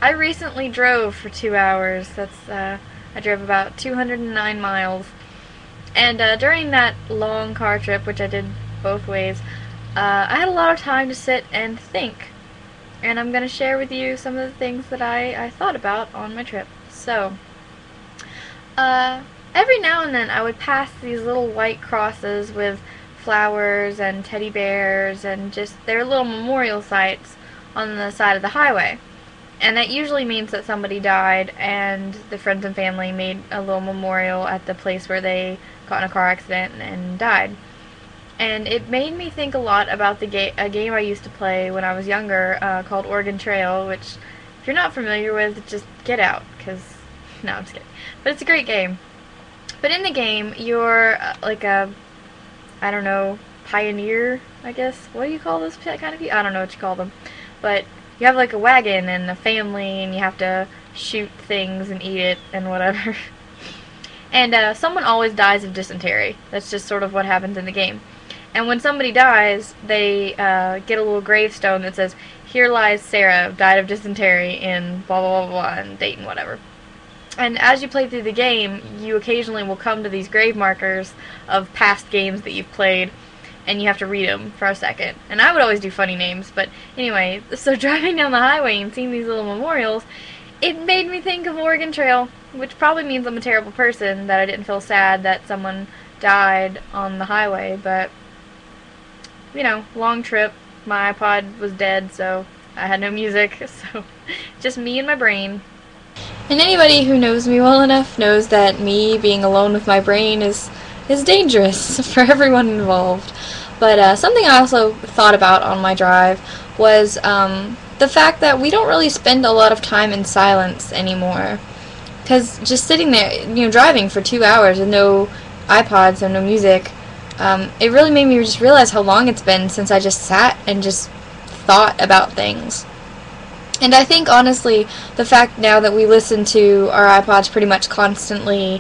I recently drove for 2 hours. I drove about 209 miles. And during that long car trip, which I did both ways, I had a lot of time to sit and think. And I'm going to share with you some of the things that I thought about on my trip. So, every now and then I would pass these little white crosses with flowers and teddy bears and just their little memorial sites on the side of the highway. And that usually means that somebody died and the friends and family made a little memorial at the place where they got in a car accident and died. And it made me think a lot about a game I used to play when I was younger called Oregon Trail, which, if you're not familiar with, just get out, because, no, I'm just kidding. But it's a great game. But in the game, you're like a, I don't know, pioneer, I guess. What do you call those kind of people? I don't know what you call them. But you have like a wagon and a family, and you have to shoot things and eat it and whatever. And someone always dies of dysentery. That's just sort of what happens in the game. And when somebody dies, they get a little gravestone that says, "Here lies Sarah, died of dysentery in blah blah blah blah in Dayton, whatever." And as you play through the game, you occasionally will come to these grave markers of past games that you've played, and you have to read them for a second. And I would always do funny names, but anyway, so driving down the highway and seeing these little memorials, it made me think of Oregon Trail, which probably means I'm a terrible person, that I didn't feel sad that someone died on the highway, but, you know, long trip, my iPod was dead, so I had no music, so just me and my brain. And anybody who knows me well enough knows that me being alone with my brain is dangerous for everyone involved. But something I also thought about on my drive was the fact that we don't really spend a lot of time in silence anymore. Because just sitting there, you know, driving for 2 hours with no iPods and no music, it really made me just realize how long it's been since I just sat and just thought about things. And I think, honestly, the fact now that we listen to our iPods pretty much constantly,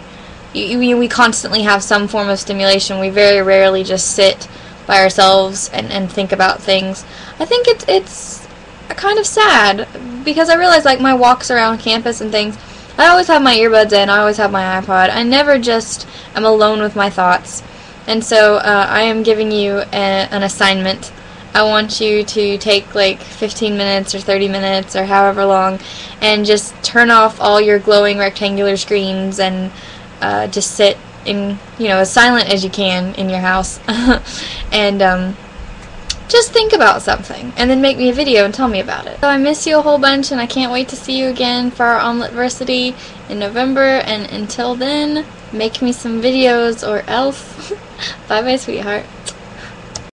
we constantly have some form of stimulation. We very rarely just sit by ourselves and think about things. I think it's kind of sad, because I realize, like, my walks around campus and things, I always have my earbuds in, I always have my iPod. I never just am alone with my thoughts. And so I am giving you an assignment. I want you to take like 15 minutes or 30 minutes or however long and just turn off all your glowing rectangular screens and just sit in, you know, as silent as you can in your house and just think about something and then make me a video and tell me about it. So I miss you a whole bunch, and I can't wait to see you again for our Onlitversity in November, and until then, make me some videos or else. Bye bye, sweetheart.